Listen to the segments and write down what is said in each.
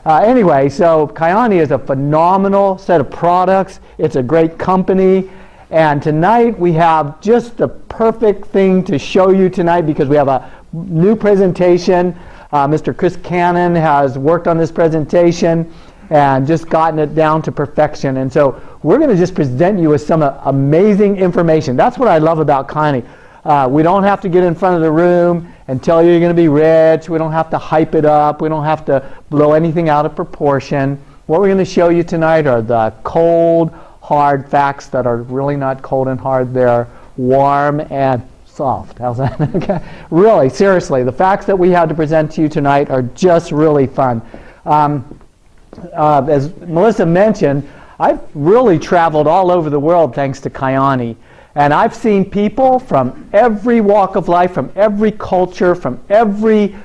Anyway, so Kayani is a phenomenal set of products. It's a great company. And tonight we have just the perfect thing to show you tonight because we have a new presentation. Mr. Chris Cannon has worked on this presentation and just gotten it down to perfection. And so we're going to just present you with some amazing information. That's what I love about Kayani. We don't have to get in front of the room and tell you you're going to be rich. We don't have to hype it up. We don't have to blow anything out of proportion. What we're going to show you tonight are the cold, hard facts that are really not cold and hard. They're warm and soft. How's that? Okay. Really, seriously, the facts that we have to present to you tonight are just really fun. As Melissa mentioned, I've really traveled all over the world thanks to Kayani. And I've seen people from every walk of life, from every culture, from every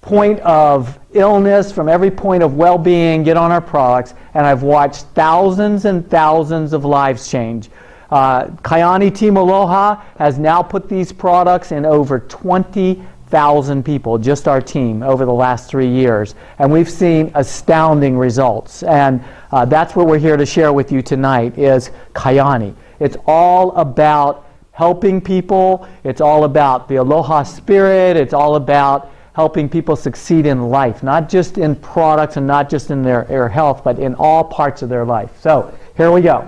point of illness, from every point of well-being get on our products, and I've watched thousands and thousands of lives change. Kayani Team Aloha has now put these products in over 20,000 people, just our team, over the last 3 years. And we've seen astounding results. And that's what we're here to share with you tonight is Kayani. It's all about helping people. It's all about the Aloha spirit. It's all about helping people succeed in life, not just in products and not just in their health, but in all parts of their life. So here we go.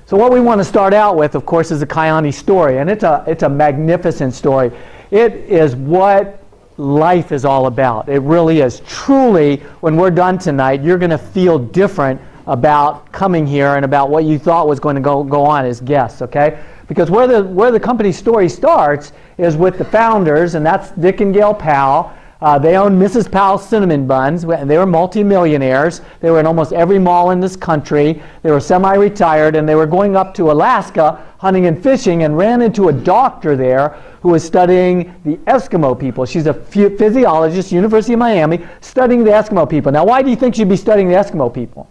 So what we want to start out with, of course, is the Kayani story, and it's a magnificent story. It is what life is all about. It really is. Truly, when we're done tonight, you're going to feel different about coming here and about what you thought was going to go on as guests, okay? Because where the company story starts is with the founders, and that's Dick and Gail Powell. They owned Mrs. Powell's Cinnamon Buns, and they were multimillionaires. They were in almost every mall in this country. They were semi-retired, and they were going up to Alaska hunting and fishing and ran into a doctor there who was studying the Eskimo people. She's a physiologist, University of Miami, studying the Eskimo people. Now, why do you think she'd be studying the Eskimo people?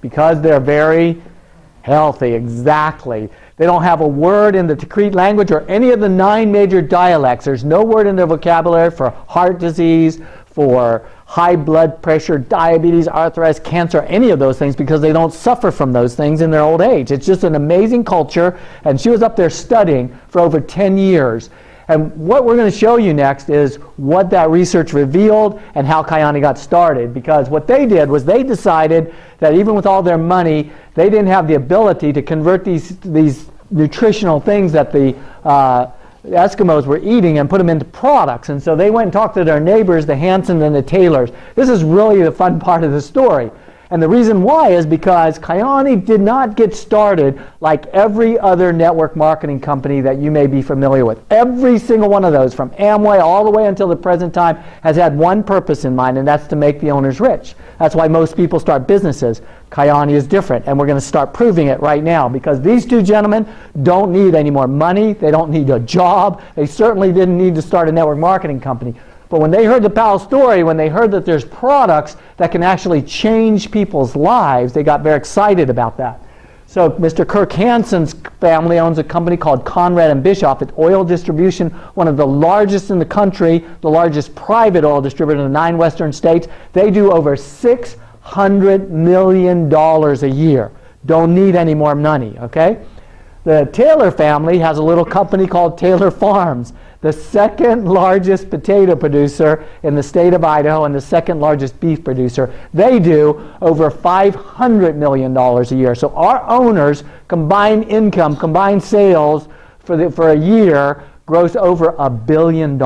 Because they're very healthy, exactly. They don't have a word in the Tikrit language or any of the 9 major dialects. There's no word in their vocabulary for heart disease, for high blood pressure, diabetes, arthritis, cancer, any of those things because they don't suffer from those things in their old age. It's just an amazing culture, and she was up there studying for over 10 years. And what we're going to show you next is what that research revealed and how Kayani got started. Because what they did was they decided that even with all their money, they didn't have the ability to convert these nutritional things that the Eskimos were eating and put them into products. And so they went and talked to their neighbors, the Hansons and the Taylors. This is really the fun part of the story. And the reason why is because Kayani did not get started like every other network marketing company that you may be familiar with. Every single one of those, from Amway all the way until the present time, has had one purpose in mind, and that's to make the owners rich. That's why most people start businesses. Kayani is different, and we're going to start proving it right now because these two gentlemen don't need any more money. They don't need a job. They certainly didn't need to start a network marketing company. But when they heard the Powell story, when they heard that there's products that can actually change people's lives, they got very excited about that. So Mr. Kirk Hansen's family owns a company called Conrad and Bischoff. It's oil distribution, one of the largest in the country, the largest private oil distributor in the 9 western states. They do over $600 million a year. Don't need any more money, okay? The Taylor family has a little company called Taylor Farms, the second largest potato producer in the state of Idaho and the second largest beef producer. They do over $500 million a year. So our owners' combined income, combined sales for a year gross over $1 billion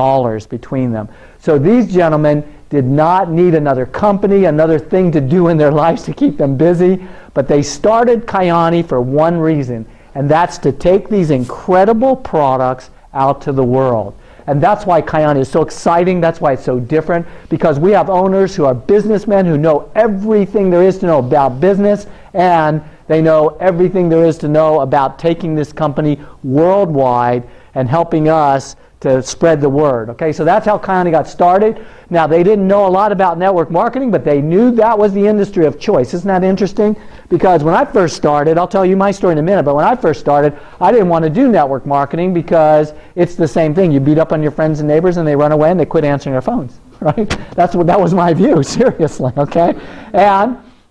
between them. So these gentlemen did not need another company, another thing to do in their lives to keep them busy, but they started Kayani for one reason, and that's to take these incredible products out to the world. And that's why Kayani is so exciting. That's why it's so different, because we have owners who are businessmen who know everything there is to know about business, and they know everything there is to know about taking this company worldwide and helping us to spread the word. Okay, so that's how Kayani got started. Now, they didn't know a lot about network marketing, but they knew that was the industry of choice. Isn't that interesting? Because when I first started, I'll tell you my story in a minute, but when I first started, I didn't want to do network marketing because it's the same thing. You beat up on your friends and neighbors and they run away and they quit answering their phones. right? That was my view, seriously, okay?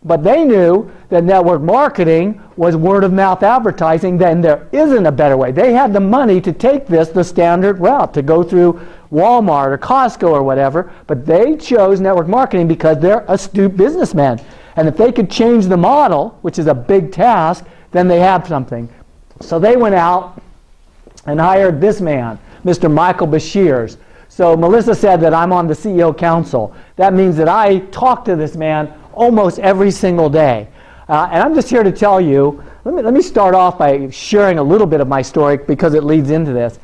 But they knew that network marketing was word-of-mouth advertising, then there isn't a better way. They had the money to take this the standard route, to go through Walmart or Costco or whatever, but they chose network marketing because they're astute businessmen. And if they could change the model, which is a big task, then they have something. So they went out and hired this man, Mr. Michael Bashirs. So Melissa said that I'm on the CEO Council. That means that I talk to this man almost every single day. And I'm just here to tell you, let me start off by sharing a little bit of my story because it leads into this.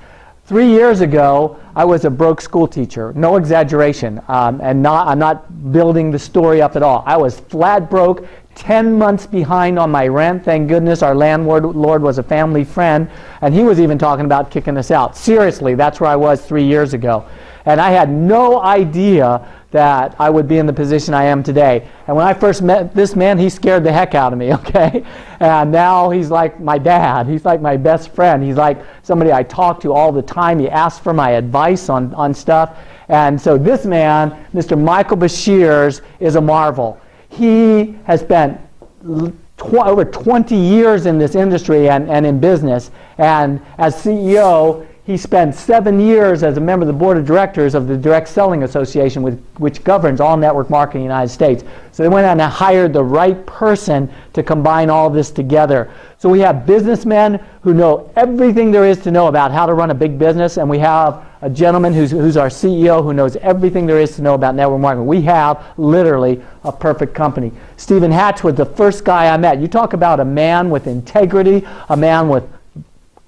3 years ago, I was a broke school teacher. No exaggeration. I'm not building the story up at all. I was flat broke, 10 months behind on my rent. Thank goodness our landlord was a family friend, and he was even talking about kicking us out. Seriously, that's where I was 3 years ago. And I had no idea that I would be in the position I am today. And when I first met this man, he scared the heck out of me, okay? And now he's like my dad. He's like my best friend. He's like somebody I talk to all the time. He asks for my advice on stuff. And so this man, Mr. Michael Bashirs, is a marvel. He has spent over 20 years in this industry and in business. And as CEO, he spent 7 years as a member of the board of directors of the Direct Selling Association, which governs all network marketing in the United States. So they went out and hired the right person to combine all this together. So we have businessmen who know everything there is to know about how to run a big business, and we have a gentleman who's our CEO who knows everything there is to know about network marketing. We have literally a perfect company. Stephen Hatch was the first guy I met. You talk about a man with integrity, a man with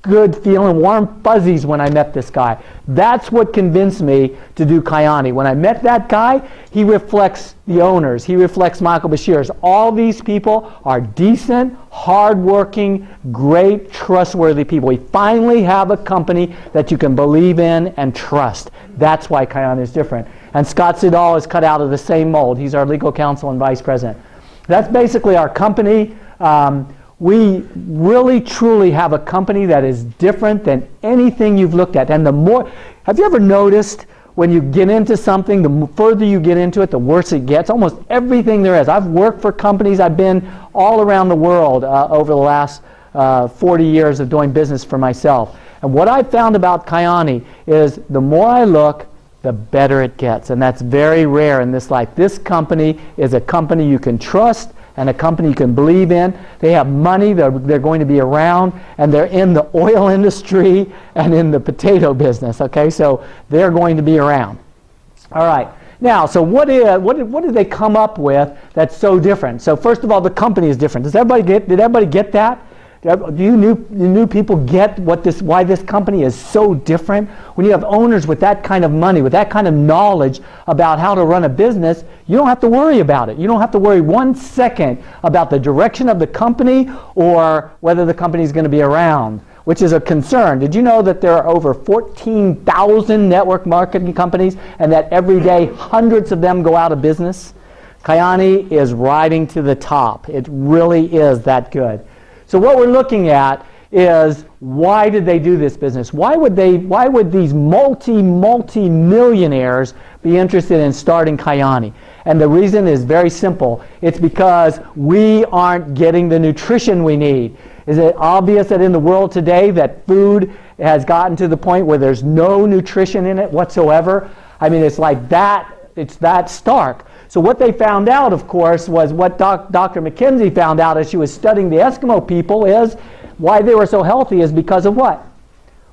good feeling, warm fuzzies when I met this guy. That's what convinced me to do Kayani. When I met that guy, he reflects the owners. He reflects Michael Bashirs. All these people are decent, hardworking, great, trustworthy people. We finally have a company that you can believe in and trust. That's why Kayani is different. And Scott Siddall is cut out of the same mold. He's our legal counsel and vice president. That's basically our company. We really, truly have a company that is different than anything you've looked at. And have you ever noticed when you get into something, the further you get into it, the worse it gets? Almost everything there is. I've worked for companies. I've been all around the world over the last 40 years of doing business for myself. And what I've found about Kayani is the more I look, the better it gets. And that's very rare in this life. This company is a company you can trust and a company you can believe in. They have money, they're going to be around, and they're in the oil industry and in the potato business, okay? So they're going to be around. All right. Now, so what did they come up with that's so different? So first of all, the company is different. Did everybody get that? Do you new people get why this company is so different? When you have owners with that kind of money, with that kind of knowledge about how to run a business, you don't have to worry about it. You don't have to worry 1 second about the direction of the company or whether the company is going to be around, which is a concern. Did you know that there are over 14,000 network marketing companies and that every day hundreds of them go out of business? Kayani is riding to the top. It really is that good. So what we're looking at is, why did they do this business? Why would these multi-millionaires be interested in starting Kayani? And the reason is very simple. It's because we aren't getting the nutrition we need. Is it obvious that in the world today that food has gotten to the point where there's no nutrition in it whatsoever? I mean, it's like that, it's that stark. So what they found out, of course, was what Dr. McKenzie found out as she was studying the Eskimo people, is why they were so healthy is because of what?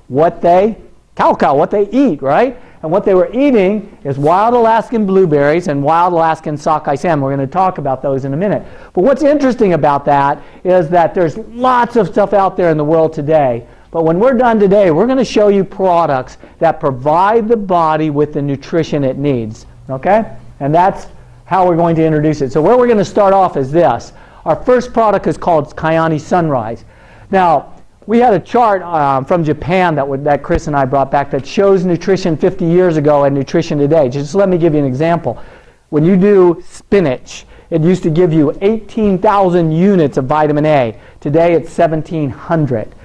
What they eat, right? And what they were eating is wild Alaskan blueberries and wild Alaskan sockeye salmon. We're going to talk about those in a minute. But what's interesting about that is that there's lots of stuff out there in the world today. But when we're done today, we're going to show you products that provide the body with the nutrition it needs. Okay? And that's how we're going to introduce it. So where we're going to start off is this. Our first product is called Kayani Sunrise. Now, we had a chart from Japan that Chris and I brought back that shows nutrition 50 years ago and nutrition today. Just let me give you an example. When you do spinach, it used to give you 18,000 units of vitamin A. Today it's 1,700.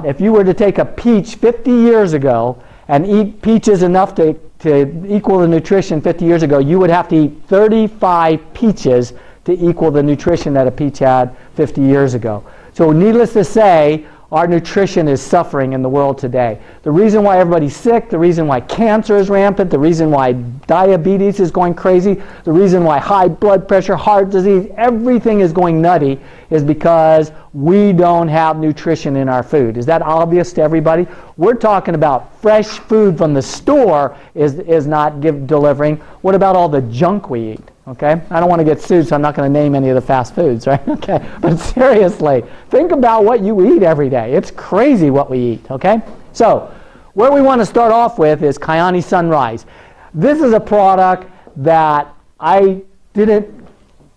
If you were to take a peach 50 years ago and eat peaches enough to to equal the nutrition 50 years ago, you would have to eat 35 peaches to equal the nutrition that a peach had 50 years ago. So needless to say, our nutrition is suffering in the world today. The reason why everybody's sick, the reason why cancer is rampant, the reason why diabetes is going crazy, the reason why high blood pressure, heart disease, everything is going nutty is because we don't have nutrition in our food. Is that obvious to everybody? We're talking about fresh food from the store is not delivering. What about all the junk we eat? Okay, I don't want to get sued, so I'm not going to name any of the fast foods, right? Okay, but seriously, think about what you eat every day. It's crazy what we eat, okay? So, where we want to start off with is Kayani Sunrise. This is a product that I didn't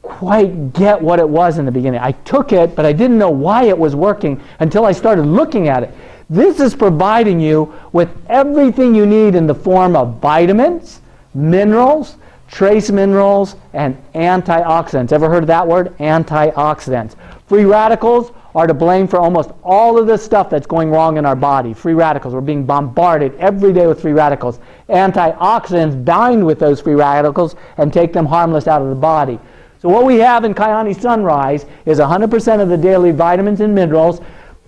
quite get what it was in the beginning. I took it, but I didn't know why it was working until I started looking at it. This is providing you with everything you need in the form of vitamins, minerals, trace minerals, and antioxidants. Ever heard of that word? Antioxidants. Free radicals are to blame for almost all of the stuff that's going wrong in our body. Free radicals. We're being bombarded every day with free radicals. Antioxidants bind with those free radicals and take them harmless out of the body. So what we have in Kayani Sunrise is 100% of the daily vitamins and minerals.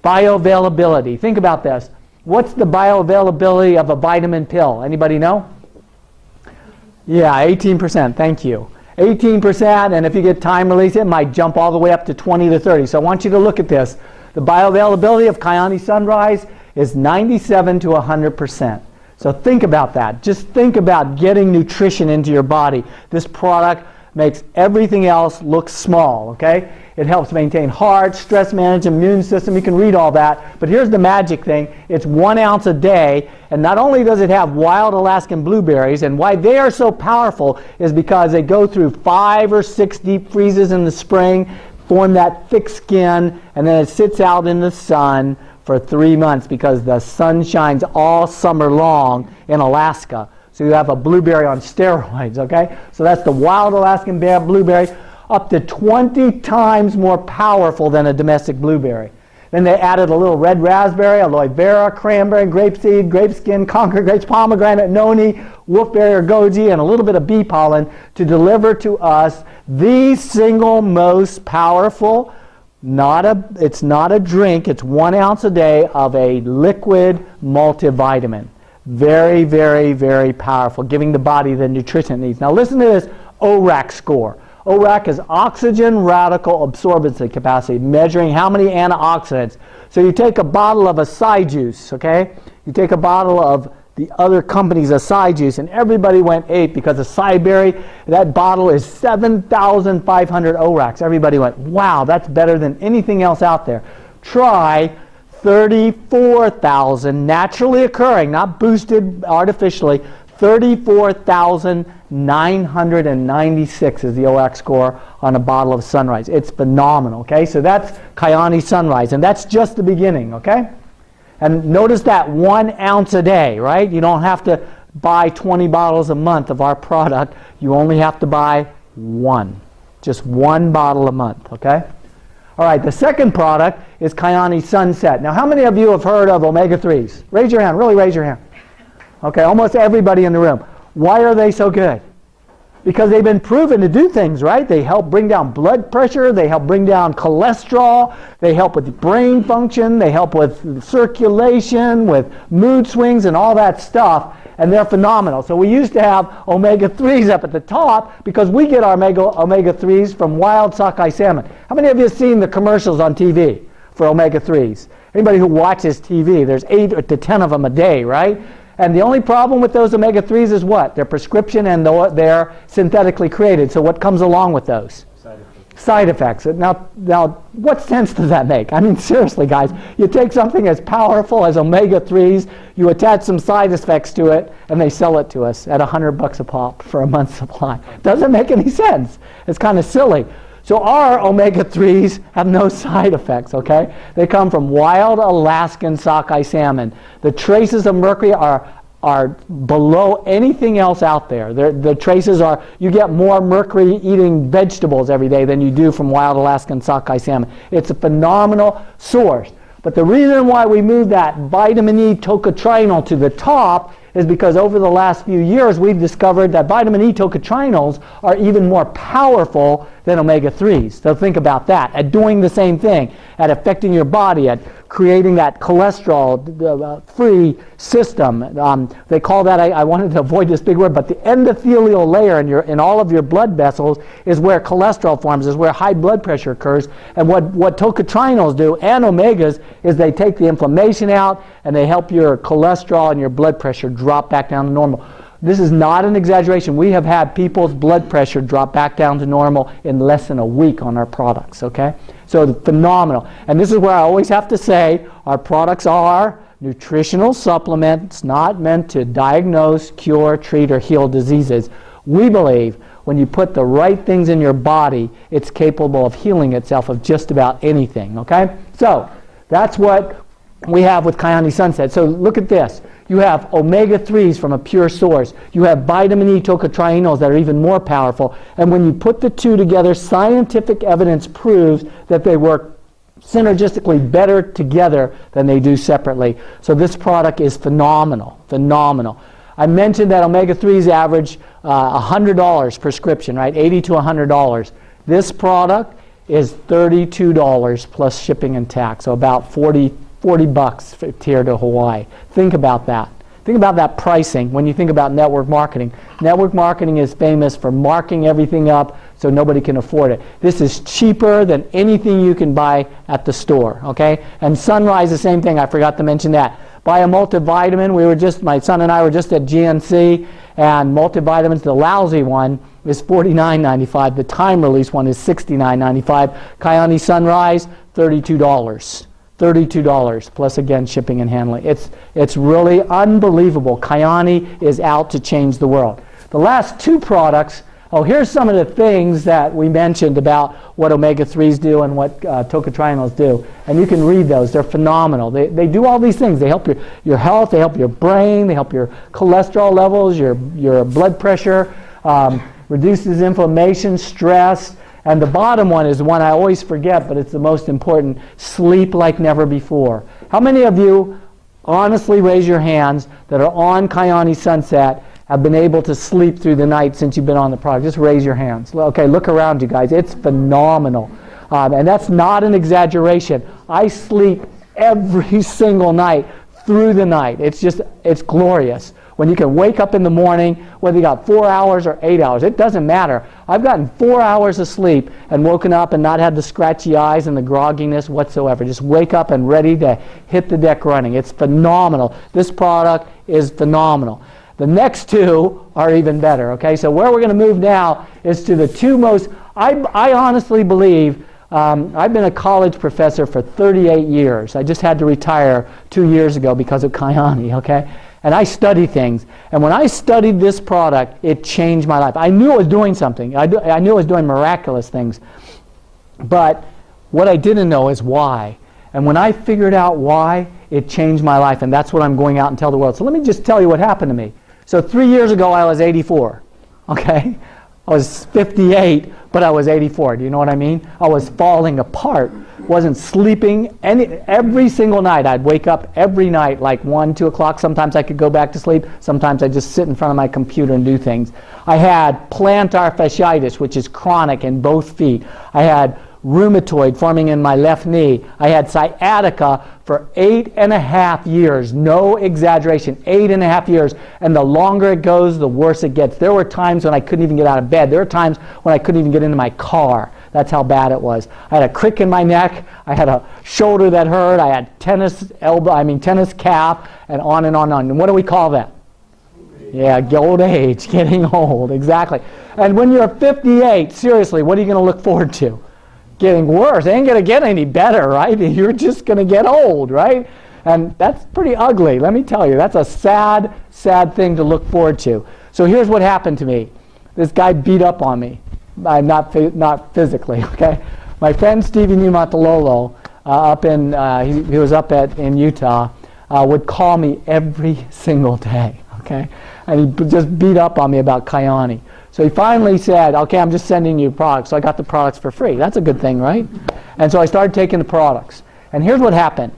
Bioavailability. Think about this. What's the bioavailability of a vitamin pill? Anybody know? Yeah, 18%. Thank you. 18%, and if you get time release, it might jump all the way up to 20 to 30. So I want you to look at this. The bioavailability of Kayani Sunrise is 97 to 100%. So think about that. Just think about getting nutrition into your body. This product makes everything else look small, okay? It helps maintain heart, stress management, immune system. You can read all that. But here's the magic thing. It's 1 ounce a day. And not only does it have wild Alaskan blueberries, and why they are so powerful is because they go through 5 or 6 deep freezes in the spring, form that thick skin, and then it sits out in the sun for 3 months because the sun shines all summer long in Alaska. So you have a blueberry on steroids, okay? So that's the wild Alaskan blueberry, up to 20 times more powerful than a domestic blueberry. Then they added a little red raspberry, aloe vera, cranberry, grapeseed, grape skin, Concord grapes, pomegranate, noni, wolfberry or goji, and a little bit of bee pollen to deliver to us the single most powerful, it's not a drink, it's 1 ounce a day of a liquid multivitamin. Very, very, very powerful, giving the body the nutrition it needs. Now listen to this ORAC score. ORAC is oxygen radical absorbency capacity, measuring how many antioxidants. So you take a bottle of acai juice, okay? You take a bottle of the other company's acai juice, and everybody went ape because acai berry, that bottle is 7,500 ORACs. Everybody went, wow, that's better than anything else out there. Try 34,000 naturally occurring, not boosted artificially, 34,996 is the ORAC score on a bottle of Sunrise. It's phenomenal, okay? So that's Kayani Sunrise, and that's just the beginning, okay? And notice that 1 ounce a day, right? You don't have to buy 20 bottles a month of our product. You only have to buy one. Just 1 bottle a month, okay? All right, the second product is Kayani Sunset. Now, how many of you have heard of omega-3s? Raise your hand, really raise your hand. Okay, almost everybody in the room. Why are they so good? Because they've been proven to do things, right? They help bring down blood pressure, they help bring down cholesterol, they help with brain function, they help with circulation, with mood swings and all that stuff, and they're phenomenal. So we used to have omega-3s up at the top because we get our omega-3s from wild sockeye salmon. How many of you have seen the commercials on TV for omega-3s? Anybody who watches TV, there's 8 to 10 of them a day, right? And the only problem with those omega-3s is what? They're prescription and they're synthetically created. So what comes along with those? Side effects. Now, what sense does that make? I mean, seriously, guys. You take something as powerful as omega-3s, you attach some side effects to it, and they sell it to us at $100 a pop for a month's supply. Doesn't make any sense. It's kind of silly. So our omega-3s have no side effects, okay? They come from wild Alaskan sockeye salmon. The traces of mercury are below anything else out there. The traces are, you get more mercury eating vegetables every day than you do from wild Alaskan sockeye salmon. It's a phenomenal source. But the reason why we moved that vitamin E tocotrienol to the top is because over the last few years we've discovered that vitamin E tocotrienols are even more powerful than omega-3s. So think about that, at doing the same thing, at affecting your body, at creating that cholesterol-free system. They call that, I wanted to avoid this big word, but the endothelial layer in all of your blood vessels is where cholesterol forms, is where high blood pressure occurs. And what tocotrienols do, and omegas, is they take the inflammation out and they help your cholesterol and your blood pressure drop back down to normal. This is not an exaggeration. We have had people's blood pressure drop back down to normal in less than a week on our products, okay? So phenomenal. And this is where I always have to say our products are nutritional supplements not meant to diagnose, cure, treat, or heal diseases. We believe when you put the right things in your body, it's capable of healing itself of just about anything, okay? So that's what we have with Kayani Sunset. So look at this. You have omega-3s from a pure source. You have vitamin E tocotrienols that are even more powerful. And when you put the two together, scientific evidence proves that they work synergistically better together than they do separately. So this product is phenomenal, phenomenal. I mentioned that omega-3s average $100 prescription, right? $80 to $100. This product is $32 plus shipping and tax, so about $40 bucks here to Hawaii. Think about that. Think about that pricing when you think about network marketing. Network marketing is famous for marking everything up so nobody can afford it. This is cheaper than anything you can buy at the store, okay? And Sunrise, the same thing. I forgot to mention that. Buy a multivitamin. My son and I were just at GNC, and multivitamins, the lousy one, is $49.95. The time release one is $69.95. Kayani Sunrise, $32. $32 plus, again, shipping and handling. It's really unbelievable. Kayani is out to change the world. The last two products, here's some of the things that we mentioned about what omega-3s do and what tocotrienols do. And you can read those. They're phenomenal. They do all these things. They help your health, they help your brain, they help your cholesterol levels, your blood pressure, reduces inflammation, stress. And the bottom one is the one I always forget, but it's the most important: sleep like never before. How many of you, honestly raise your hands, that are on Kayani Sunset have been able to sleep through the night since you've been on the product? Just raise your hands. Okay, look around you guys. It's phenomenal. And that's not an exaggeration. I sleep every single night through the night. It's glorious. When you can wake up in the morning, whether you got 4 hours or 8 hours, it doesn't matter. I've gotten 4 hours of sleep and woken up and not had the scratchy eyes and the grogginess whatsoever. Just wake up and ready to hit the deck running. It's phenomenal. This product is phenomenal. The next two are even better, okay? So where we're going to move now is to the two most, I honestly believe, I've been a college professor for 38 years. I just had to retire 2 years ago because of Kayani, okay? And I study things. And when I studied this product, it changed my life. I knew it was doing something. I knew it was doing miraculous things. But what I didn't know is why. And when I figured out why, it changed my life. And that's what I'm going out and tell the world. So let me just tell you what happened to me. So 3 years ago, I was 84. Okay? I was 58, but I was 84. Do you know what I mean? I was falling apart. Wasn't sleeping every single night. I'd wake up every night like 1, 2 o'clock. Sometimes I could go back to sleep. Sometimes I'd just sit in front of my computer and do things. I had plantar fasciitis, which is chronic in both feet. I had rheumatoid forming in my left knee. I had sciatica for 8.5 years. No exaggeration, 8.5 years. And the longer it goes, the worse it gets. There were times when I couldn't even get out of bed. There were times when I couldn't even get into my car. That's how bad it was. I had a crick in my neck. I had a shoulder that hurt. I had tennis calf, and on and on and on. And what do we call that? Yeah, old age, getting old, exactly. And when you're 58, seriously, what are you going to look forward to? Getting worse. It ain't going to get any better, right? You're just going to get old, right? And that's pretty ugly, let me tell you. That's a sad, sad thing to look forward to. So here's what happened to me. This guy beat up on me. I'm not physically, okay? My friend Stevie Numatalolo, he was up in Utah, would call me every single day, okay? And he just beat up on me about Kayani. So he finally said, okay, I'm just sending you products. So I got the products for free. That's a good thing, right? And so I started taking the products. And here's what happened.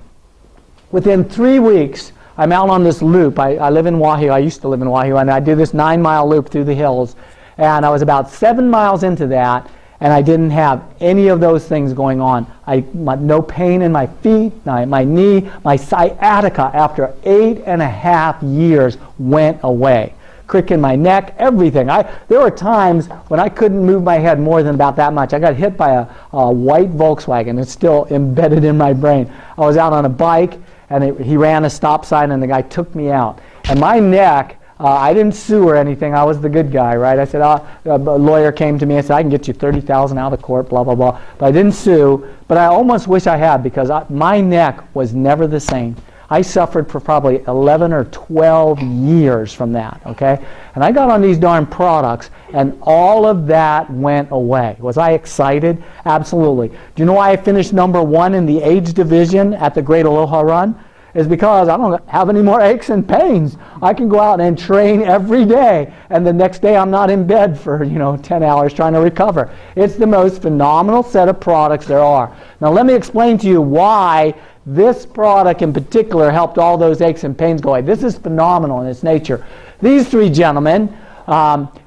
Within 3 weeks, I'm out on this loop. I live in Wahoo. I used to live in Wahoo, and I do this 9-mile loop through the hills. And I was about 7 miles into that, and I didn't have any of those things going on. No pain in my feet, my knee, my sciatica after 8.5 years went away. Crick in my neck, everything. There were times when I couldn't move my head more than about that much. I got hit by a white Volkswagen. It's still embedded in my brain. I was out on a bike, and he ran a stop sign, and the guy took me out. And my neck, I didn't sue or anything. I was the good guy, right? I said, a lawyer came to me and said, I can get you $30,000 out of court, blah, blah, blah. But I didn't sue, but I almost wish I had, because my neck was never the same. I suffered for probably 11 or 12 years from that, okay? And I got on these darn products, and all of that went away. Was I excited? Absolutely. Do you know why I finished #1 in the age division at the Great Aloha Run? Is because I don't have any more aches and pains. I can go out and train every day, and the next day I'm not in bed for 10 hours trying to recover. It's the most phenomenal set of products there are. Now let me explain to you why this product in particular helped all those aches and pains go away. This is phenomenal in its nature. These 3 gentlemen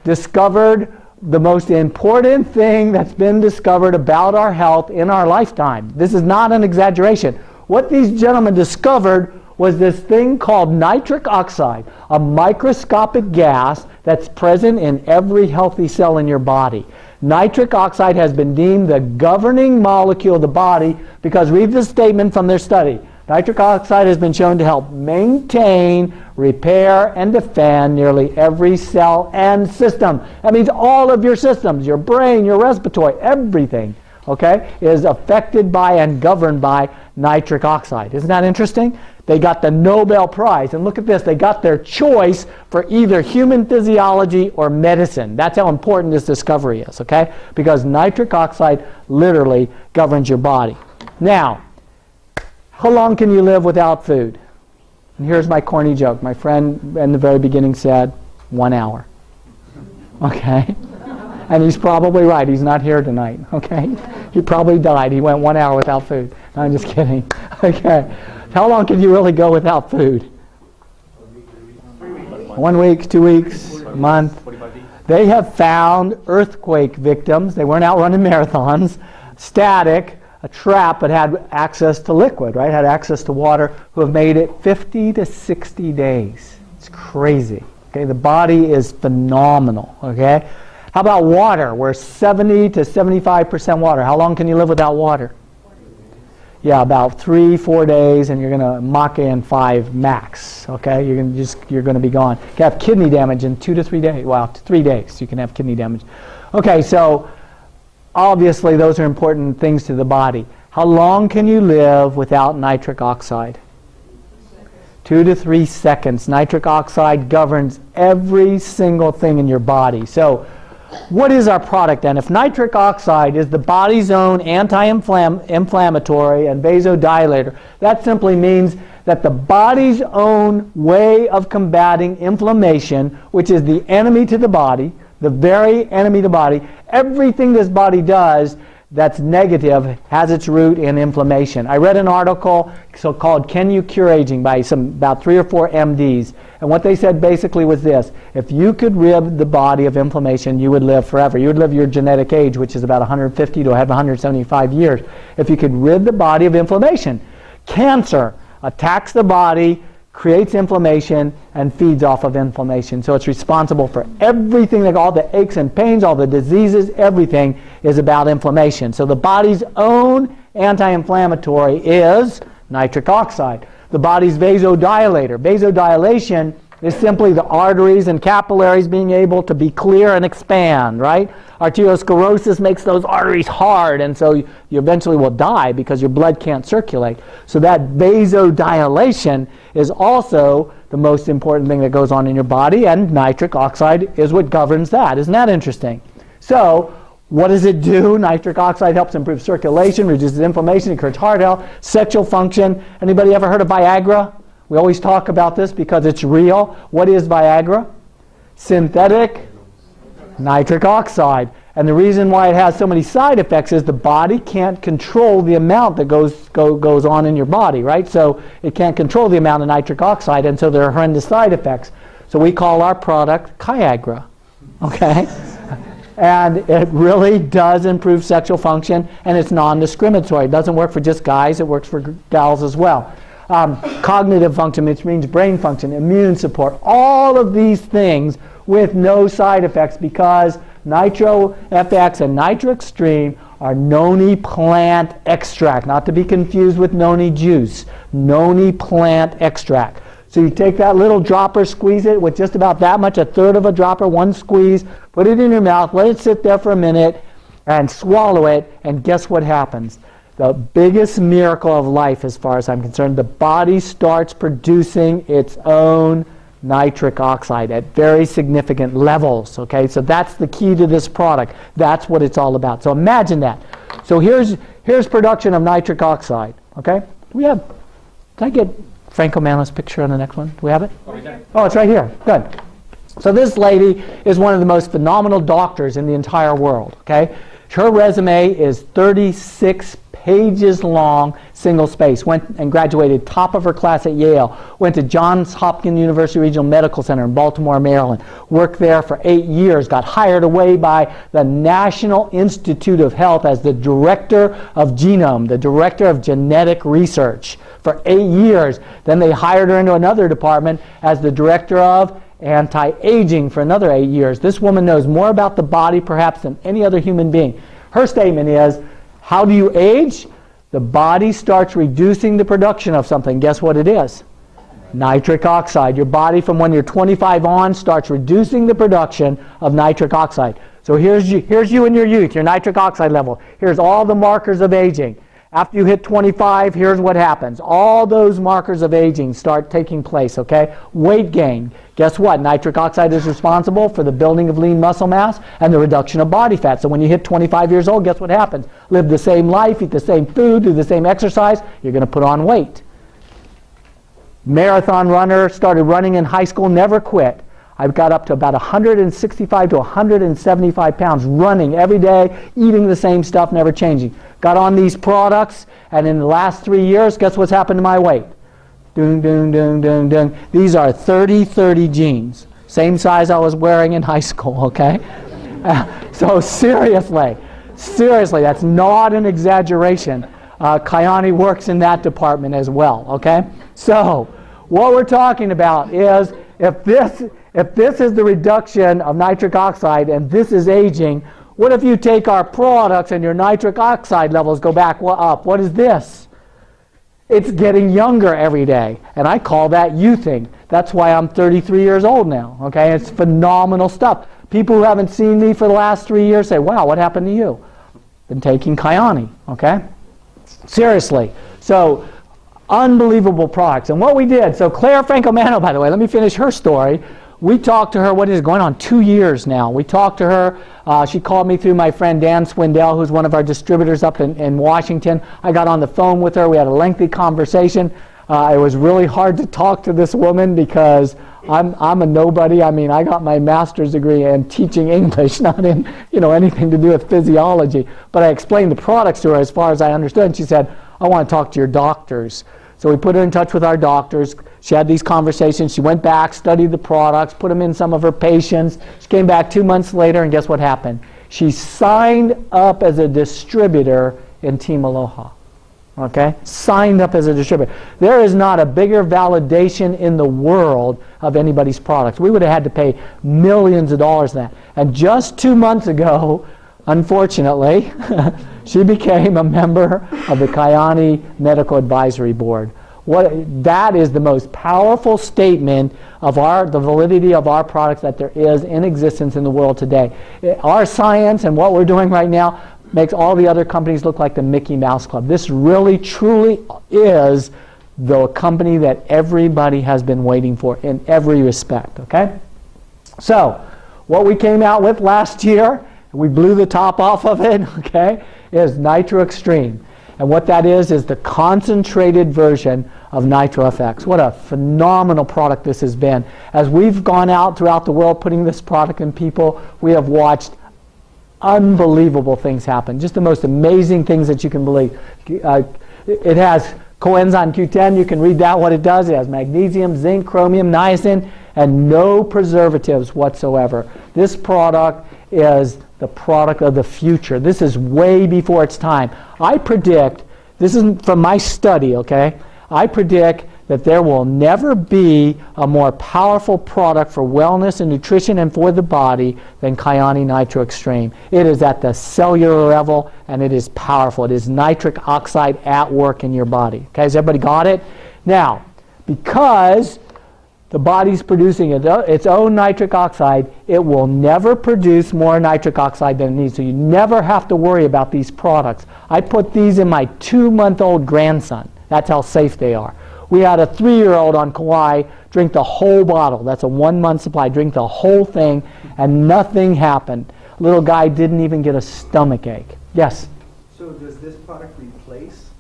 discovered the most important thing that's been discovered about our health in our lifetime. This is not an exaggeration. What these gentlemen discovered was this thing called nitric oxide, a microscopic gas that's present in every healthy cell in your body. Nitric oxide has been deemed the governing molecule of the body because, read this statement from their study, nitric oxide has been shown to help maintain, repair, and defend nearly every cell and system. That means all of your systems, your brain, your respiratory, everything, okay, is affected by and governed by nitric oxide. Isn't that interesting? They got the Nobel Prize. And look at this. They got their choice for either human physiology or medicine. That's how important this discovery is, okay? Because nitric oxide literally governs your body. Now, how long can you live without food? And here's my corny joke. My friend in the very beginning said 1 hour. Okay? And he's probably right. He's not here tonight, okay? He probably died. He went 1 hour without food. No, I'm just kidding. Okay. How long can you really go without food? 1 week, 2 weeks, a month. They have found earthquake victims. They weren't out running marathons. Static, a trap, but had access to liquid, right? Had access to water, who have made it 50 to 60 days. It's crazy. Okay, the body is phenomenal, okay? How about water? We're 70 to 75% water. How long can you live without water? Yeah, about 3-4 days, and you're going to mock in 5 max. Okay, you're going to be gone. You can have kidney damage in 2 to 3 days. Well, 3 days you can have kidney damage. Okay, so obviously those are important things to the body. How long can you live without nitric oxide? 2 to 3 seconds. Nitric oxide governs every single thing in your body. So what is our product then? If nitric oxide is the body's own anti-inflammatory and vasodilator, that simply means that the body's own way of combating inflammation, which is the enemy to the body, the very enemy to the body, everything this body does that's negative has its root in inflammation. I read an article called Can You Cure Aging by about 3 or 4 MDs. And what they said basically was this: if you could rid the body of inflammation, you would live forever. You would live your genetic age, which is about 150 to 175 years, if you could rid the body of inflammation. Cancer attacks the body, creates inflammation, and feeds off of inflammation. So it's responsible for everything, all the aches and pains, all the diseases, everything is about inflammation. So the body's own anti-inflammatory is nitric oxide. The body's vasodilator. Vasodilation is simply the arteries and capillaries being able to be clear and expand, right? Arteriosclerosis makes those arteries hard, and so you eventually will die because your blood can't circulate. So that vasodilation is also the most important thing that goes on in your body, and nitric oxide is what governs that. Isn't that interesting? So what does it do? Nitric oxide helps improve circulation, reduces inflammation, encourages heart health, sexual function. Anybody ever heard of Viagra? We always talk about this because it's real. What is Viagra? Synthetic nitric oxide. And the reason why it has so many side effects is the body can't control the amount that goes on in your body, right? So it can't control the amount of nitric oxide, and so there are horrendous side effects. So we call our product Kyagra, okay? And it really does improve sexual function, and it's non-discriminatory. It doesn't work for just guys, it works for gals as well. Cognitive function, which means brain function, immune support, all of these things with no side effects, because Nitro FX and Nitro Extreme are noni plant extract, not to be confused with noni juice, noni plant extract. So you take that little dropper, squeeze it with just about that much, a third of a dropper, one squeeze, put it in your mouth, let it sit there for a minute, and swallow it, and guess what happens? The biggest miracle of life, as far as I'm concerned, the body starts producing its own nitric oxide at very significant levels, okay? So that's the key to this product. That's what it's all about. So imagine that. So here's production of nitric oxide, okay? Can I get Franco Manlow's picture on the next one? Do we have it? Oh, it's right here. Good. So this lady is one of the most phenomenal doctors in the entire world, okay? Her resume is 36 pages long, single space. Went and graduated top of her class at Yale. Went to Johns Hopkins University Regional Medical Center in Baltimore, Maryland. Worked there for 8 years. Got hired away by the National Institute of Health as the director of genome, the director of genetic research for 8 years. Then they hired her into another department as the director of anti-aging for another 8 years. This woman knows more about the body perhaps than any other human being. Her statement is, how do you age? The body starts reducing the production of something. Guess what it is? Nitric oxide. Your body from when you're 25 on starts reducing the production of nitric oxide. So here's you in your youth, your nitric oxide level. Here's all the markers of aging. After you hit 25, here's what happens. All those markers of aging start taking place, okay? Weight gain. Guess what? Nitric oxide is responsible for the building of lean muscle mass and the reduction of body fat. So when you hit 25 years old, guess what happens? Live the same life, eat the same food, do the same exercise, you're going to put on weight. Marathon runner, started running in high school, never quit. I've got up to about 165 to 175 pounds running every day, eating the same stuff, never changing. Got on these products, and in the last 3 years, guess what's happened to my weight? Doom, doom, doom, doom, doom. These are 30-30 jeans. Same size I was wearing in high school, okay? So seriously, that's not an exaggeration. Kayani works in that department as well, okay? So what we're talking about is if this is the reduction of nitric oxide and this is aging, what if you take our products and your nitric oxide levels go back up? What is this? It's getting younger every day, and I call that youthing. That's why I'm 33 years old now, okay? It's phenomenal stuff. People who haven't seen me for the last 3 years say, wow, what happened to you? Been taking Kayani, okay? Seriously. So, unbelievable products. And what we did, so Claire Franco-Manno, by the way, let me finish her story. We talked to her, what is going on, 2 years now. We talked to her. She called me through my friend Dan Swindell, who's one of our distributors up in Washington. I got on the phone with her. We had a lengthy conversation. It was really hard to talk to this woman because I'm a nobody. I mean, I got my master's degree in teaching English, not in anything to do with physiology. But I explained the products to her as far as I understood. And she said, I want to talk to your doctors. So we put her in touch with our doctors. She had these conversations. She went back, studied the products, put them in some of her patients. She came back 2 months later, and guess what happened? She signed up as a distributor in Team Aloha. Okay? Signed up as a distributor. There is not a bigger validation in the world of anybody's products. We would have had to pay millions of dollars for that. And just 2 months ago, unfortunately, she became a member of the Kayani Medical Advisory Board. That is the most powerful statement of the validity of our products that there is in existence in the world today. Our science and what we're doing right now makes all the other companies look like the Mickey Mouse Club. This really, truly is the company that everybody has been waiting for in every respect, okay? So, what we came out with last year, we blew the top off of it, okay, is Nitro Extreme. And what that is the concentrated version of Nitro FX. What a phenomenal product this has been. As we've gone out throughout the world putting this product in people, we have watched unbelievable things happen. Just the most amazing things that you can believe. It has coenzyme Q10. You can read that, what it does. It has magnesium, zinc, chromium, niacin, and no preservatives whatsoever. This product is the product of the future. This is way before its time. I predict, this isn't from my study, okay? I predict that there will never be a more powerful product for wellness and nutrition and for the body than Kayani Nitro Extreme. It is at the cellular level, and it is powerful. It is nitric oxide at work in your body. Okay, has everybody got it? Now, because the body's producing its own nitric oxide, it will never produce more nitric oxide than it needs. So you never have to worry about these products. I put these in my 2-month-old grandson. That's how safe they are. We had a 3-year-old on Kauai drink the whole bottle. That's a 1-month supply. Drink the whole thing, and nothing happened. Little guy didn't even get a stomach ache. Yes? So does this product replace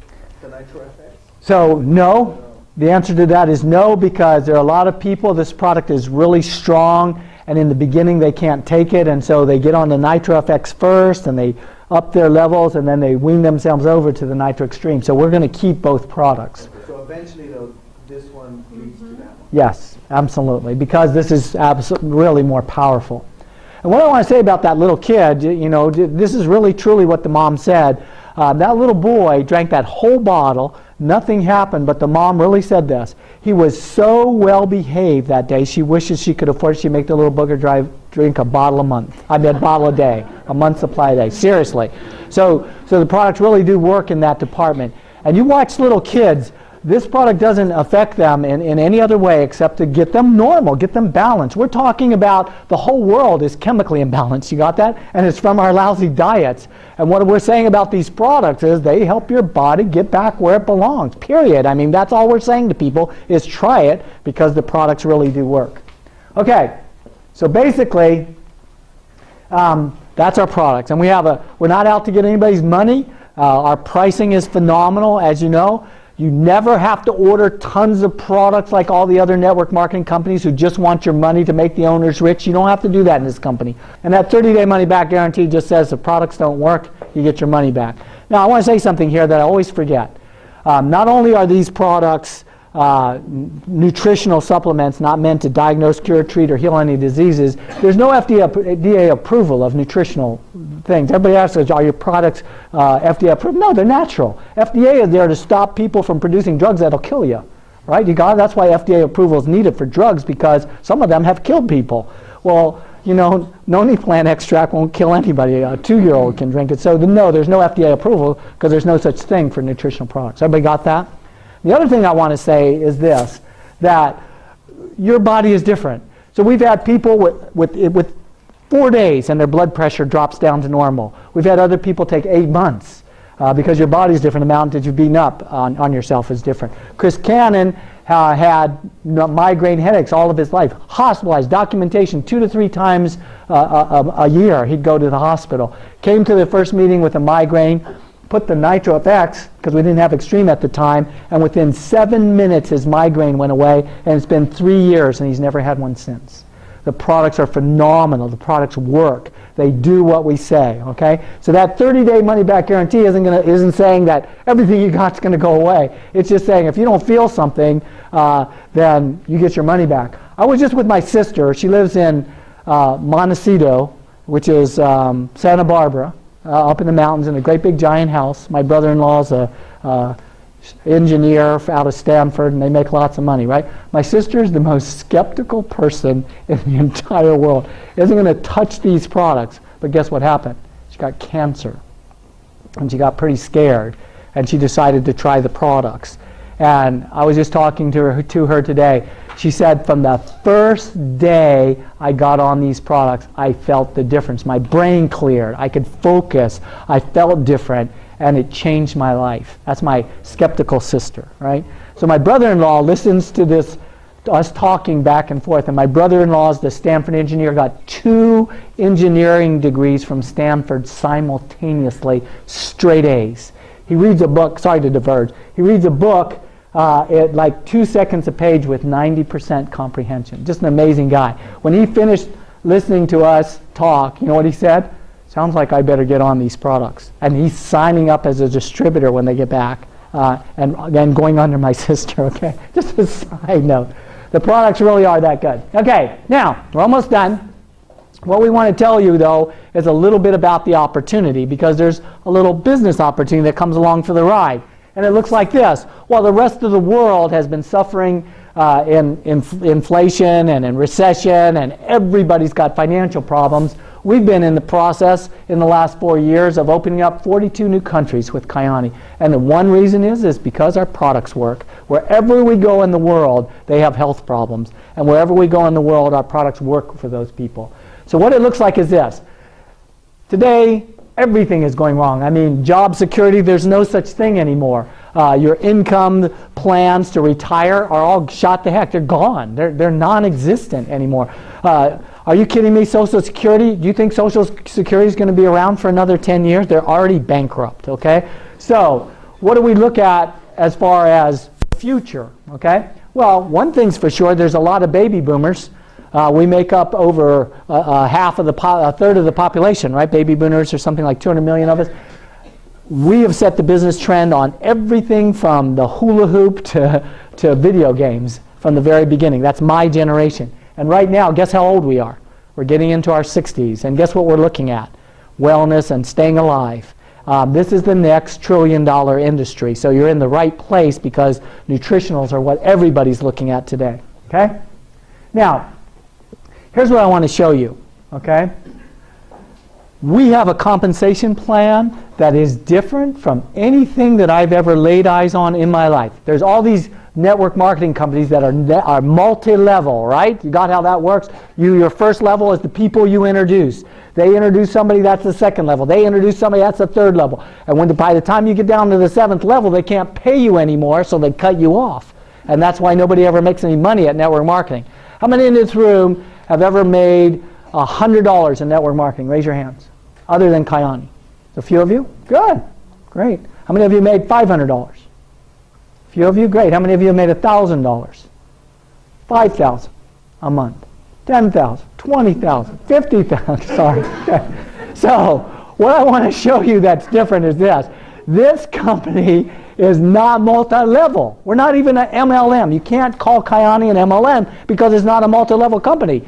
the NitroFX? So no. The answer to that is no, because there are a lot of people, this product is really strong, and in the beginning they can't take it, and so they get on the NitroFX first, and they up their levels, and then they wean themselves over to the Nitro Extreme. So we're going to keep both products. Okay. So eventually, though, this one leads to that one? Yes, absolutely, because this is really more powerful. And what I want to say about that little kid, you know, this is really truly what the mom said. That little boy drank that whole bottle. Nothing happened, but the mom really said this. He was so well behaved that day, she wishes she could afford it. She'd make the little booger drink a bottle a month. I mean, a bottle a day, a month supply a day. Seriously. So the products really do work in that department. And you watch little kids, this product doesn't affect them in any other way except to get them normal, get them balanced. We're talking about the whole world is chemically imbalanced. You got that? And it's from our lousy diets. And what we're saying about these products is they help your body get back where it belongs, period. I mean, that's all we're saying to people is try it because the products really do work. Okay, so basically, that's our products. And we're not out to get anybody's money. Our pricing is phenomenal, as you know. You never have to order tons of products like all the other network marketing companies who just want your money to make the owners rich. You don't have to do that in this company. And that 30-day money-back guarantee just says if products don't work, you get your money back. Now, I want to say something here that I always forget. Not only are these products nutritional supplements not meant to diagnose, cure, treat, or heal any diseases, there's no FDA approval of nutritional things. Everybody asks, are your products FDA approved? No, they're natural. FDA is there to stop people from producing drugs that'll kill you. Right? That's why FDA approval is needed for drugs, because some of them have killed people. Well, you know, noni plant extract won't kill anybody. A 2-year-old can drink it. So no, there's no FDA approval because there's no such thing for nutritional products. Everybody got that? The other thing I want to say is this, that your body is different. So we've had people with 4 days and their blood pressure drops down to normal. We've had other people take 8 months because your body's different. The amount that you've beaten up on yourself is different. Chris Cannon had migraine headaches all of his life, hospitalized, documentation 2 to 3 times a year. He'd go to the hospital. Came to the first meeting with a migraine, put the Nitro FX, because we didn't have Extreme at the time, and within 7 minutes his migraine went away, and it's been 3 years and he's never had one since. The products are phenomenal. The products work. They do what we say, okay? So that 30-day money-back guarantee isn't saying that everything you got's going to go away. It's just saying if you don't feel something, then you get your money back. I was just with my sister. She lives in Montecito, which is Santa Barbara, up in the mountains in a great big giant house. My brother-in-law's a engineer out of Stanford, and they make lots of money, right? My sister's the most skeptical person in the entire world. Isn't going to touch these products. But guess what happened? She got cancer. And she got pretty scared. And she decided to try the products. And I was just talking to her today. She said, from the first day I got on these products, I felt the difference. My brain cleared. I could focus. I felt different. And it changed my life. That's my skeptical sister, right? So my brother-in-law listens to this, us talking back and forth. And my brother-in-law is the Stanford engineer, got 2 engineering degrees from Stanford simultaneously, straight A's. He reads a book, sorry to diverge, he reads a book at like 2 seconds a page with 90% comprehension. Just an amazing guy. When he finished listening to us talk, you know what he said? Sounds like I better get on these products. And he's signing up as a distributor when they get back. And then going under my sister, okay? Just a side note. The products really are that good. Okay, now, we're almost done. What we want to tell you, though, is a little bit about the opportunity, because there's a little business opportunity that comes along for the ride. And it looks like this. While the rest of the world has been suffering in inflation and in recession, and everybody's got financial problems, we've been in the process in the last 4 years of opening up 42 new countries with Kayani. And the one reason is because our products work. Wherever we go in the world, they have health problems. And wherever we go in the world, our products work for those people. So what it looks like is this. Today, everything is going wrong. I mean, job security, there's no such thing anymore. Your income plans to retire are all shot to heck. They're gone. They're non-existent anymore. Are you kidding me? Social Security? Do you think Social Security is going to be around for another 10 years? They're already bankrupt, okay? So what do we look at as far as the future, okay? Well, one thing's for sure, there's a lot of baby boomers. We make up over a third of the population, right? Baby boomers are something like 200 million of us. We have set the business trend on everything from the hula hoop to video games from the very beginning. That's my generation. And right now, guess how old we are? We're getting into our 60s. And guess what we're looking at? Wellness and staying alive. This is the next trillion-dollar industry. So you're in the right place because nutritionals are what everybody's looking at today. Okay? Now, here's what I want to show you. Okay? We have a compensation plan that is different from anything that I've ever laid eyes on in my life. There's all these network marketing companies that are multi-level, right? You got how that works? Your first level is the people you introduce. They introduce somebody, that's the second level. They introduce somebody, that's the third level. And by the time you get down to the seventh level, they can't pay you anymore, so they cut you off. And that's why nobody ever makes any money at network marketing. How many in this room have ever made $100 in network marketing? Raise your hands. Other than Kayani. A few of you? Good. Great. How many of you made $500? A few of you? Great. How many of you have made $1,000? $5,000 a month. $10,000, $20,000, $50,000. Sorry. Okay. So what I want to show you that's different is this. This company is not multi-level. We're not even an MLM. You can't call Kayani an MLM because it's not a multi-level company.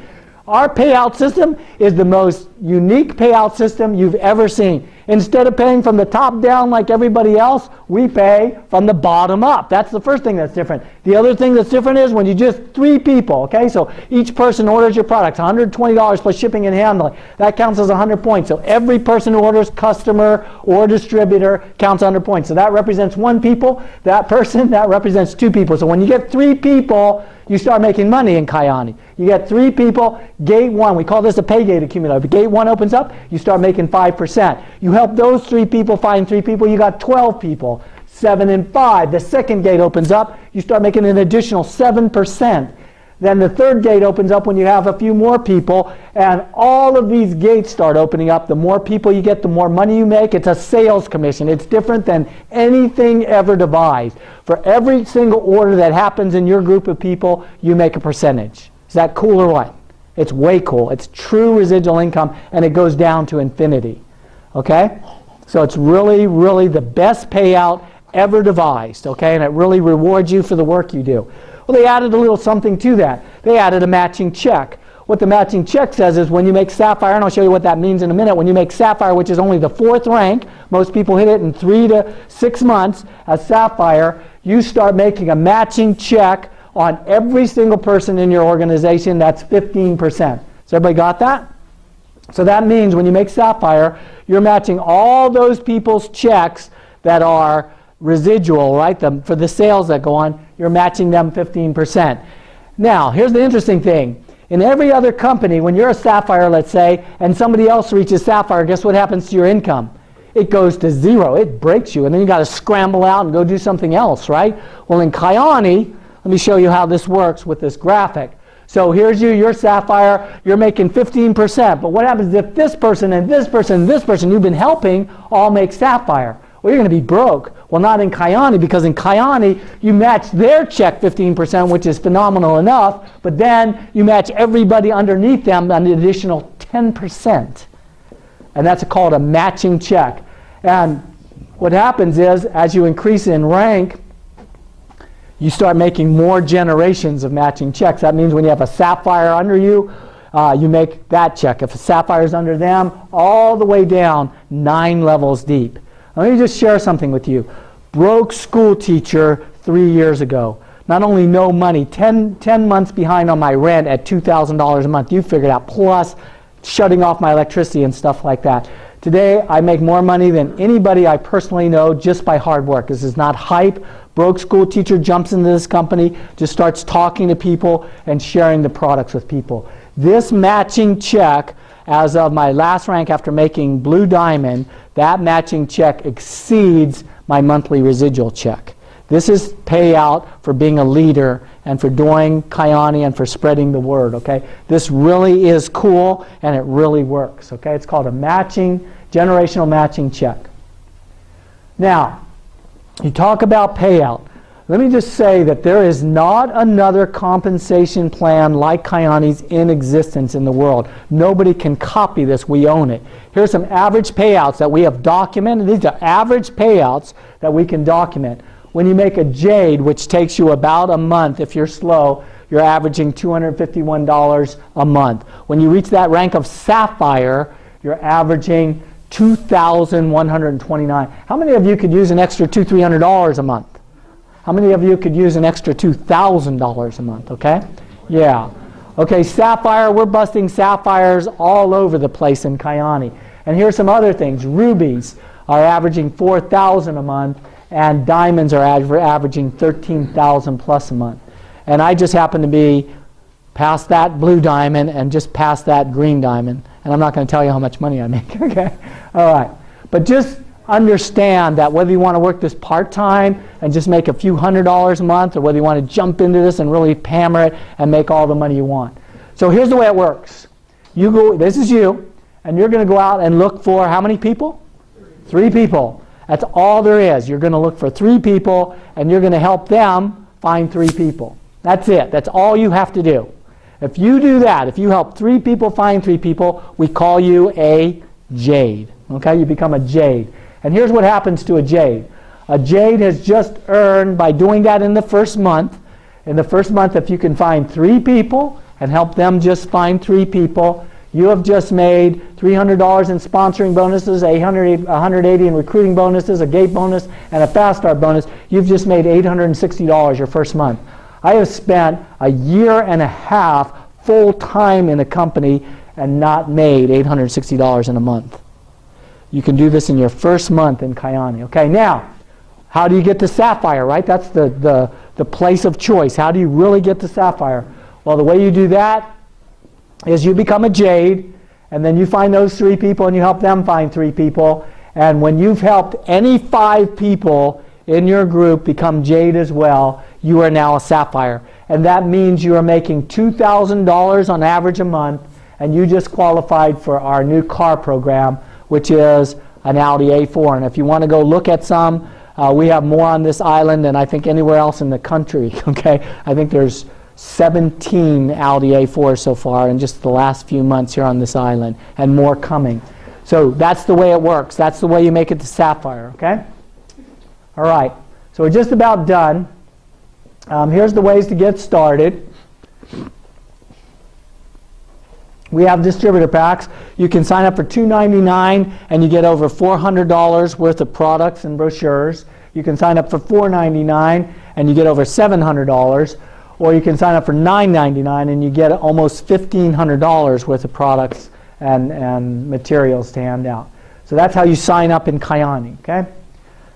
Our payout system is the most unique payout system you've ever seen. Instead of paying from the top down like everybody else, we pay from the bottom up. That's the first thing that's different. The other thing that's different is when you just 3 people, okay? So each person orders your products, $120 plus shipping and handling. That counts as 100 points. So every person who orders, customer or distributor, counts 100 points. So that represents 1 people. That person, that represents 2 people. So when you get 3 people, you start making money in Kayani. You get 3 people, gate 1, we call this a pay gate accumulator. If gate 1 opens up, you start making 5%. You help those 3 people find 3 people, you got 12 people, 7 and 5. The second gate opens up, you start making an additional 7%. Then the third gate opens up when you have a few more people, and all of these gates start opening up. The more people you get, the more money you make. It's a sales commission. It's different than anything ever devised. For every single order that happens in your group of people, you make a percentage. Is that cool or what? It's way cool. It's true residual income, and it goes down to infinity. Okay? So it's really, really the best payout ever devised. Okay? And it really rewards you for the work you do. Well, they added a little something to that. They added a matching check. What the matching check says is when you make Sapphire, and I'll show you what that means in a minute, when you make Sapphire, which is only the 4th rank, most people hit it in 3 to 6 months as Sapphire, you start making a matching check on every single person in your organization. That's 15%. So everybody got that? So that means when you make Sapphire, you're matching all those people's checks that are residual, right? For the sales that go on, you're matching them 15%. Now, here's the interesting thing. In every other company, when you're a Sapphire, let's say, and somebody else reaches Sapphire, guess what happens to your income? It goes to 0. It breaks you, and then you got to scramble out and go do something else, right? Well, in Kayani, let me show you how this works with this graphic. So here's you're Sapphire, you're making 15%. But what happens if this person and this person and this person you've been helping all make Sapphire? Well, you're going to be broke. Well, not in Kayani, because in Kayani, you match their check 15%, which is phenomenal enough, but then you match everybody underneath them an additional 10%. And that's called a matching check. And what happens is, as you increase in rank, you start making more generations of matching checks. That means when you have a sapphire under you, you make that check. If a sapphire is under them, all the way down 9 levels deep. Let me just share something with you. Broke school teacher 3 years ago. Not only no money, 10 months behind on my rent at $2,000 a month. You figured out, plus shutting off my electricity and stuff like that. Today, I make more money than anybody I personally know just by hard work. This is not hype. Broke school teacher jumps into this company, just starts talking to people and sharing the products with people. This matching check, as of my last rank after making Blue Diamond, that matching check exceeds my monthly residual check. This is payout for being a leader and for doing kayani and for spreading the word, okay? This really is cool and it really works, okay? It's called a generational matching check. Now, you talk about payout. Let me just say that there is not another compensation plan like Kayani's in existence in the world. Nobody can copy this. We own it. Here's some average payouts that we have documented. These are average payouts that we can document. When you make a jade, which takes you about a month if you're slow, you're averaging $251 a month. When you reach that rank of sapphire, you're averaging $2,129. How many of you could use an extra $200, $300 a month? How many of you could use an extra $2,000 a month, okay? Yeah. Okay, sapphire, we're busting sapphires all over the place in Kayani. And here's some other things. Rubies are averaging $4,000 a month, and diamonds are averaging $13,000 plus a month. And I just happen to be past that blue diamond and just past that green diamond. And I'm not going to tell you how much money I make, okay? All right. But just understand that whether you want to work this part-time and just make a few $100s a month, or whether you want to jump into this and really hammer it and make all the money you want. So here's the way it works. You go, this is you, and you're going to go out and look for how many people? 3 people. That's all there is. You're going to look for 3 people, and you're going to help them find 3 people. That's it. That's all you have to do. If you do that, if you help 3 people find 3 people, we call you a jade. Okay? You become a jade. And here's what happens to a jade. A jade has just earned, by doing that in the first month, if you can find 3 people and help them just find 3 people, you have just made $300 in sponsoring bonuses, $180 in recruiting bonuses, a gate bonus, and a fast start bonus. You've just made $860 your first month. I have spent a year and a half full time in a company and not made $860 in a month. You can do this in your first month in Kayani. Okay, now, how do you get to sapphire, right? That's the place of choice. How do you really get to sapphire? Well, the way you do that is you become a jade, and then you find those 3 people and you help them find 3 people. And when you've helped any 5 people in your group become jade as well, you are now a sapphire. And that means you are making $2,000 on average a month, and you just qualified for our new car program, which is an Audi A4. And if you want to go look at some, we have more on this island than I think anywhere else in the country. Okay, I think there's 17 Audi A4s so far in just the last few months here on this island, and more coming. So that's the way it works. That's the way you make it to sapphire, okay? All right, so we're just about done. Here's the ways to get started. We have distributor packs. You can sign up for $2.99 and you get over $400 worth of products and brochures. You can sign up for $4.99 and you get over $700. Or you can sign up for $9.99 and you get almost $1,500 worth of products and materials to hand out. So that's how you sign up in Kayani, okay?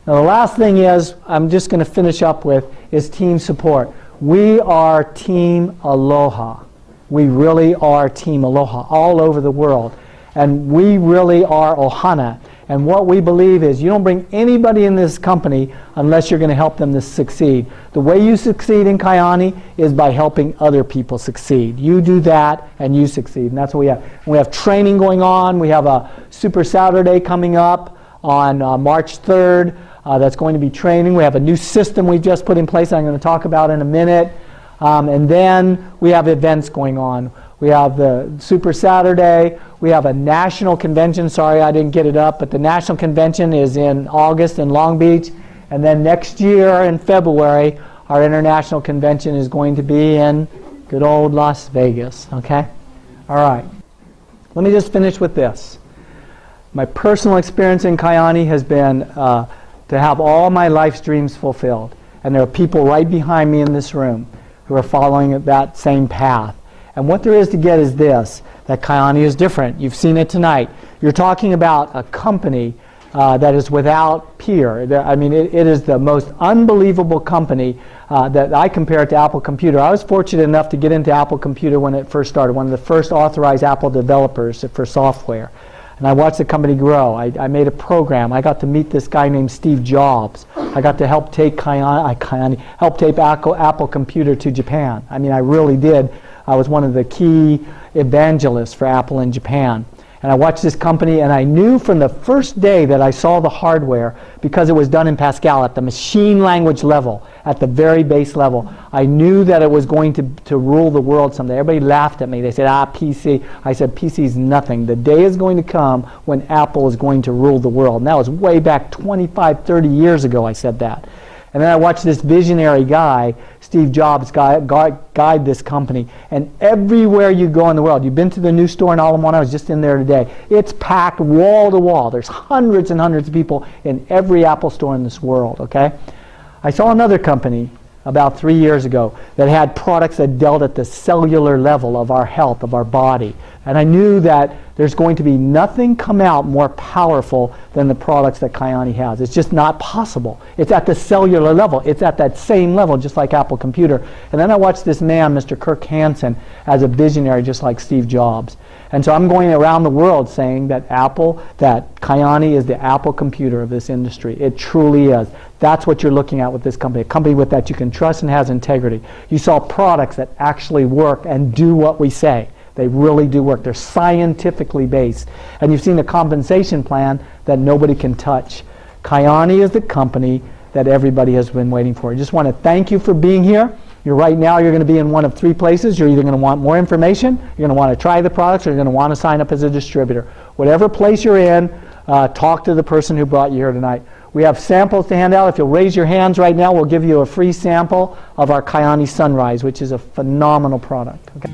Now the last thing is, I'm just going to finish up with, is team support. We are Team Aloha. We really are Team Aloha all over the world. And we really are Ohana. And what we believe is you don't bring anybody in this company unless you're going to help them to succeed. The way you succeed in Kayani is by helping other people succeed. You do that and you succeed. And that's what we have. And we have training going on. We have a Super Saturday coming up on March 3rd. That's going to be training. We have a new system we've just put in place that I'm going to talk about in a minute. And then we have events going on. We have the Super Saturday. We have a national convention. Sorry I didn't get it up, but the national convention is in August in Long Beach. And then next year in February, our international convention is going to be in good old Las Vegas. Okay? All right. Let me just finish with this. My personal experience in Kayani has been to have all my life's dreams fulfilled. And there are people right behind me in this room who are following that same path. And what there is to get is this, that Kayani is different. You've seen it tonight. You're talking about a company that is without peer. I mean, it is the most unbelievable company that I compare it to Apple Computer. I was fortunate enough to get into Apple Computer when it first started, one of the first authorized Apple developers for software. And I watched the company grow. I made a program. I got to meet this guy named Steve Jobs. I got to help take Apple Computer to Japan. I mean, I really did. I was one of the key evangelists for Apple in Japan. And I watched this company, and I knew from the first day that I saw the hardware, because it was done in Pascal at the machine language level, at the very base level, I knew that it was going to rule the world someday. Everybody laughed at me. They said, PC. I said, PC is nothing. The day is going to come when Apple is going to rule the world. And that was way back 25, 30 years ago I said that. And then I watched this visionary guy, Steve Jobs, guide this company. And everywhere you go in the world, you've been to the new store in Ala Moana, I was just in there today, it's packed wall to wall. There's hundreds and hundreds of people in every Apple store in this world, okay? I saw another company about 3 years ago that had products that dealt at the cellular level of our health, of our body. And I knew that there's going to be nothing come out more powerful than the products that Kayani has. It's just not possible. It's at the cellular level. It's at that same level, just like Apple Computer. And then I watched this man, Mr. Kirk Hansen, as a visionary, just like Steve Jobs. And so I'm going around the world saying that Kayani is the Apple Computer of this industry. It truly is. That's what you're looking at with this company, a company with that you can trust and has integrity. You saw products that actually work and do what we say. They really do work. They're scientifically based. And you've seen a compensation plan that nobody can touch. Kayani is the company that everybody has been waiting for. I just want to thank you for being here. Right now you're going to be in one of three places. You're either going to want more information, you're going to want to try the products, or you're going to want to sign up as a distributor. Whatever place you're in, talk to the person who brought you here tonight. We have samples to hand out. If you'll raise your hands right now, we'll give you a free sample of our Kayani Sunrise, which is a phenomenal product. Okay.